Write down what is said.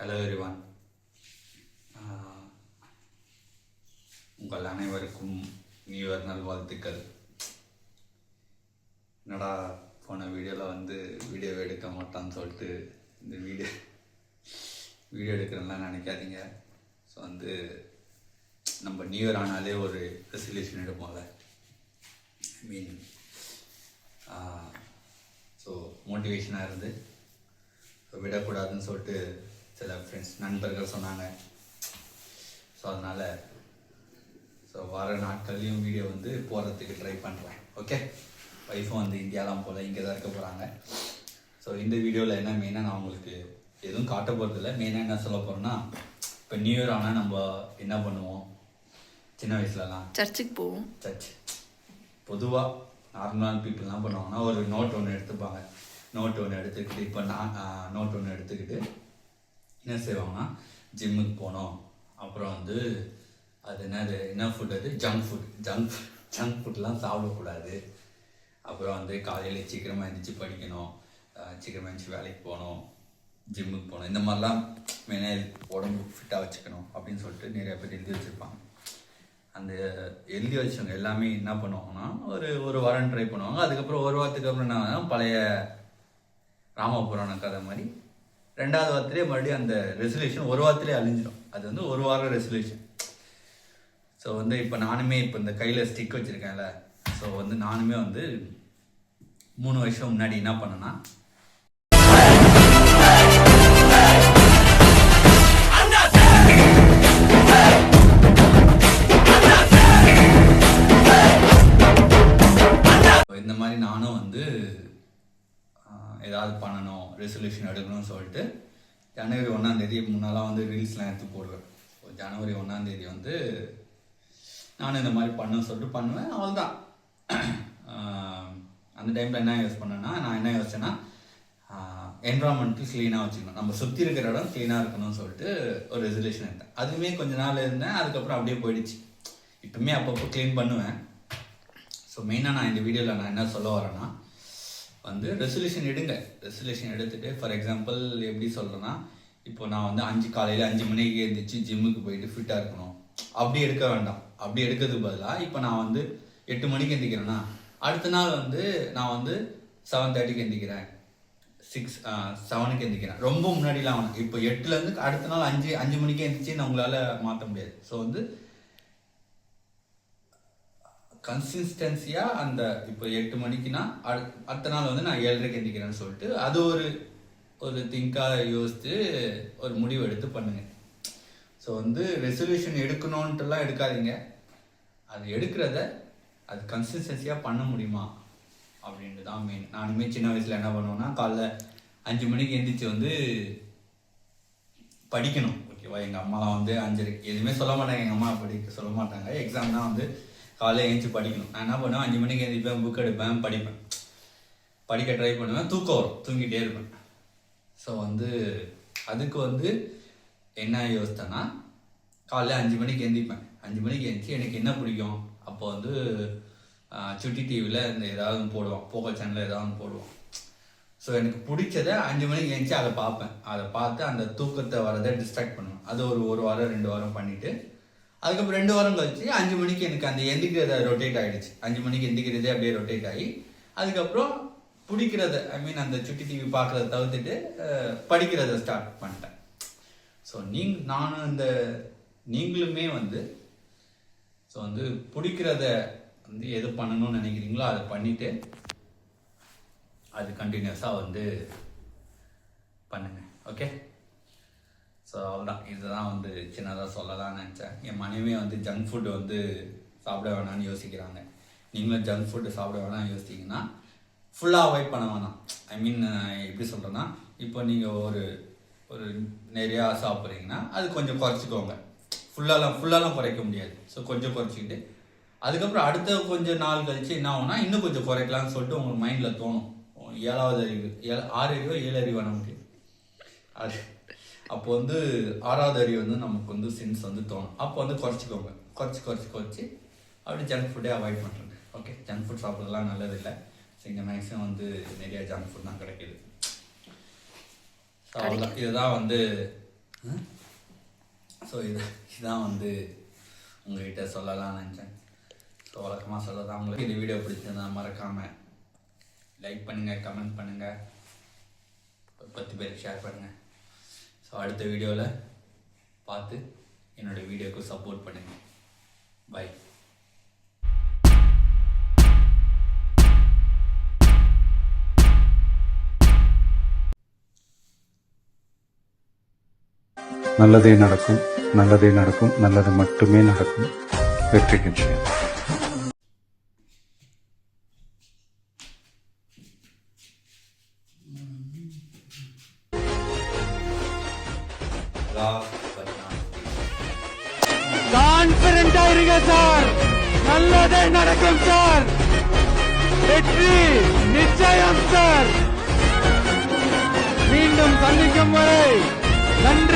Hello everyone. உங்கள் அனைவருக்கும் new year நல்வாழ்த்துக்கள். என்னடா போன வீடியோவில் வீடியோ எடுக்க மாட்டான்னு சொல்லிட்டு இந்த வீடியோ எடுக்கிறேன்லாம் நினைக்காதீங்க. ஸோ நம்ம நியூ இயர் ஆனாலே ஒரு ரெசல்யூஷன் எடுப்போம்ல, ஸோ மோட்டிவேஷனாக இருந்து விடக்கூடாதுன்னு சொல்லிட்டு சில நண்பர்கள் சொன்னாங்க. ஸோ அதனால் வர நாட்கள்லையும் வீடியோ போகிறதுக்கு ட்ரை பண்ணுறேன். ஓகே, ஒய்ஃபும் இந்தியாலாம் போல் இங்கே தான் இருக்க போகிறாங்க. ஸோ இந்த வீடியோவில் என்ன மெயினாக நான் உங்களுக்கு எதுவும் காட்ட போகிறதில்ல. மெயினாக என்ன சொல்ல போகிறேன்னா, இப்போ நியூ இயர் ஆனால் நம்ம என்ன பண்ணுவோம், சின்ன வயசுலலாம் சர்ச்சுக்கு போவோம். சர்ச் பொதுவாக நார்மலான பீப்புளெலாம் பண்ணுவாங்கன்னா ஒரு நோட் ஒன்று எடுத்துப்பாங்க. நோட் ஒன்று எடுத்துக்கிட்டு இப்போ நான் நோட் ஒன்று எடுத்துக்கிட்டு என்ன செய்வாங்கன்னா, ஜிம்முக்கு போனோம், அப்புறம் அது என்ன ஃபுட், அது ஜங்க் ஃபுட்லாம் சாப்பிடக்கூடாது, அப்புறம் காலையில் சீக்கிரமாக எழுந்திரிச்சு படிக்கணும், சீக்கிரமாக எழுந்திரிச்சு வேலைக்கு போகணும், ஜிம்முக்கு போகணும், இந்த மாதிரிலாம் மெயினாக உடம்பு ஃபிட்டாக வச்சுக்கணும் அப்படின்னு சொல்லிட்டு நிறைய பேர் எழுதி வச்சுருப்பாங்க. அந்த எழுதி வச்சவங்க எல்லாமே என்ன பண்ணுவாங்கன்னா, ஒரு வாரம் ட்ரை பண்ணுவாங்க. அதுக்கப்புறம் ஒரு வாரத்துக்கு அப்புறம் என்ன, பழைய ராமபுராண கதை மாதிரி 2வது வாரத்திலே மறுபடியும் அந்த ரெசல்யூஷன் ஒரு வாரத்திலே அழிஞ்சிடும். அது ஒரு வாரம் ரெசல்யூஷன். ஸோ இப்போ நானுமே இப்போ இந்த கையில் ஸ்டிக் வச்சுருக்கேன்ல, ஸோ நானுமே 3 வருஷம் முன்னாடி என்ன பண்ணேன்னா, இந்த மாதிரி நானும் ஏதாவது பண்ணணும், ரெசல்யூஷன் எடுக்கணும்னு சொல்லிட்டு ஜனவரி 1ஆம் தேதி முன்னாலாம் ரீல்ஸ்லாம் எடுத்து போடுவேன். ஸோ ஜனவரி 1ஆம் தேதி நானும் இந்த மாதிரி பண்ணணும்னு சொல்லிட்டு பண்ணுவேன். அவ்வளோதான். அந்த டைமில் என்ன யூஸ் பண்ணேன்னா, நான் என்ன யோசிச்சேன்னா, என்விரான்மெண்ட்டு க்ளீனாக வச்சுக்கணும், நம்ம சுற்றி இருக்கிற இடம் க்ளீனாக இருக்கணும்னு சொல்லிட்டு ஒரு ரெசல்யூஷன் எடுத்தேன். அதுவுமே கொஞ்ச நாள் இருந்தேன், அதுக்கப்புறம் அப்படியே போயிடுச்சு. இப்போவுமே அப்பப்போ க்ளீன் பண்ணுவேன். ஸோ மெயினாக நான் இந்த வீடியோவில் நான் என்ன சொல்ல வரேன்னா, ரெசல்யூஷன் எடுங்க. ரெசல்யூஷன் எடுத்துகிட்டு, ஃபார் எக்ஸாம்பிள் எப்படி சொல்கிறேன்னா, இப்போ நான் காலையில் 5 மணிக்கு எழுந்திரிச்சு ஜிம்முக்கு போயிட்டு ஃபிட்டாக இருக்கணும், அப்படி எடுக்க வேண்டாம். அப்படி எடுக்கிறதுக்கு பதிலாக இப்போ நான் 8 மணிக்கு எந்திக்கிறேன்னா, அடுத்த நாள் நான் 7:30க்கு எந்திக்கிறேன், 7க்கு எந்திக்கிறேன். ரொம்ப முன்னாடிலாம் வேணும். இப்போ 8லேருந்து அடுத்த நாள் 5 மணிக்கு எந்திரிச்சு நான் உங்களால் மாற்ற முடியாது. ஸோ கன்சிஸ்டன்சியாக அந்த இப்போ 8 மணிக்குன்னா அடுத்த நாள் நான் 7:30க்கு எந்திக்கிறேன்னு சொல்லிட்டு அது ஒரு திங்காக யோசித்து ஒரு முடிவு எடுத்து பண்ணுங்க. ஸோ ரெசல்யூஷன் எடுக்கணுன்ட்டுலாம் எடுக்காதீங்க. அது எடுக்கிறத அது கன்சிஸ்டன்சியாக பண்ண முடியுமா அப்படின்ட்டு தான் மெயின். நானுமே சின்ன வயசில் என்ன பண்ணுவேன்னா, காலைல 5 மணிக்கு எந்திரிச்சு படிக்கணும். ஓகேவா, எங்கள் அம்மாலாம் 5:30 எதுவுமே சொல்ல மாட்டாங்க. எங்கள் அம்மா படிக்க சொல்ல மாட்டாங்க. எக்ஸாம்னா காலையில் எழுந்துச்சி படிக்கணும். நான் என்ன பண்ணுவேன், 5 மணிக்கு எழுந்திரிப்பேன், புக் எடுப்பேன், படிப்பேன், படிக்க ட்ரை பண்ணுவேன், தூக்கம் வரும், தூங்கிட்டே இருப்பேன். ஸோ அதுக்கு என்ன யோசித்தேன்னா, காலையில் 5 மணிக்கு எழுந்திரிப்பேன். 5 மணிக்கு எழுந்திரிச்சு எனக்கு என்ன பிடிக்கும், அப்போ சுட்டி டிவியில் ஏதாவது போடுவோம், போக்கோ சேனலில் ஏதாவது போடுவோம். ஸோ எனக்கு பிடிச்சதை 5 மணிக்கு எழுந்துச்சி அதை பார்ப்பேன். அதை பார்த்து அந்த தூக்கத்தை வரதை டிஸ்ட்ராக்ட் பண்ணுவேன். அது ஒரு வாரம் 2 வாரம் பண்ணிவிட்டு, அதுக்கப்புறம் 2 வாரம் கழிச்சு 5 மணிக்கு எனக்கு அந்த எந்திக்கிறத ரொட்டேட் ஆகிடுச்சு. 5 மணிக்கு எந்திக்கிறதே அப்படியே ரொட்டேட் ஆகி, அதுக்கப்புறம் பிடிக்கிறத அந்த சுட்டி டிவி பார்க்குறத தவிர்த்துட்டு படிக்கிறத ஸ்டார்ட் பண்ணிட்டேன். ஸோ நானும் நீங்களுமே ஸோ பிடிக்கிறத எது பண்ணணும்னு நினைக்கிறீங்களோ அதை பண்ணிவிட்டு அது கண்டினியூஸாக பண்ணுங்க. ஓகே, ஸோ அவ்வளோதான். இதுதான் சின்னதாக சொல்லலாம்னு நினச்சேன். என் மனைவியே ஜங்க் ஃபுட்டு சாப்பிட வேணாம்னு யோசிக்கிறாங்க. நீங்களும் ஜங்க் ஃபுட்டு சாப்பிட வேணாம்னு யோசிச்சிங்கன்னா ஃபுல்லாக அவாய்ட் பண்ண வேணாம். எப்படி சொல்கிறேன்னா, இப்போ நீங்கள் ஒரு நிறையா சாப்பிட்றீங்கன்னா அது கொஞ்சம் குறைச்சிக்கோங்க. ஃபுல்லாலாம் குறைக்க முடியாது. ஸோ கொஞ்சம் குறைச்சிக்கிட்டு அதுக்கப்புறம் அடுத்த கொஞ்சம் நாள் கழிச்சு என்ன ஆகும்னா, இன்னும் கொஞ்சம் குறைக்கலாம்னு சொல்லிட்டு உங்களுக்கு மைண்டில் தோணும். 7வது அறிவு 6 அறிவோ 7 அறிவா நமக்கு அது. அப்போ 6வது அறிவு நமக்கு சென்ஸ் தோணும். அப்போ குறைச்சிக்கோங்க. குறைச்சி அப்படி ஜங்க் ஃபுட்டே அவாய்ட் பண்ணுறது. ஓகே, ஜங்க் ஃபுட் சாப்பிட்றதுலாம் நல்லதில்லை. ஸோ இங்கே மேக்ஸிமம் நிறைய ஜங்க் ஃபுட் தான் கிடைக்கிது. ஸோ அவ்வளோதான். இதுதான் ஸோ இதுதான் வந்து உங்ககிட்ட சொல்லலாம்னு நினச்சேன். ஸோ வழக்கமாக சொல்லதான் உங்களுக்கு இந்த வீடியோ பிடிச்சிருந்தா மறக்காமல் லைக் பண்ணுங்கள், கமெண்ட் பண்ணுங்கள், 10 பேருக்கு ஷேர் பண்ணுங்கள். ஸோ அடுத்த வீடியோவில் பார்த்து என்னோடய வீடியோக்கு சப்போர்ட் பண்ணுங்கள். பை. நல்லதே நடக்கும், நல்லதே நடக்கும், நல்லது மட்டுமே நடக்கும். வெற்றி நிச்சயம். கான்பிடண்டா இருங்க சார், நல்லதே நடக்கும் சார், வெற்றி நிச்சயம் சார். மீண்டும் சந்திக்கும் வரை நன்றி.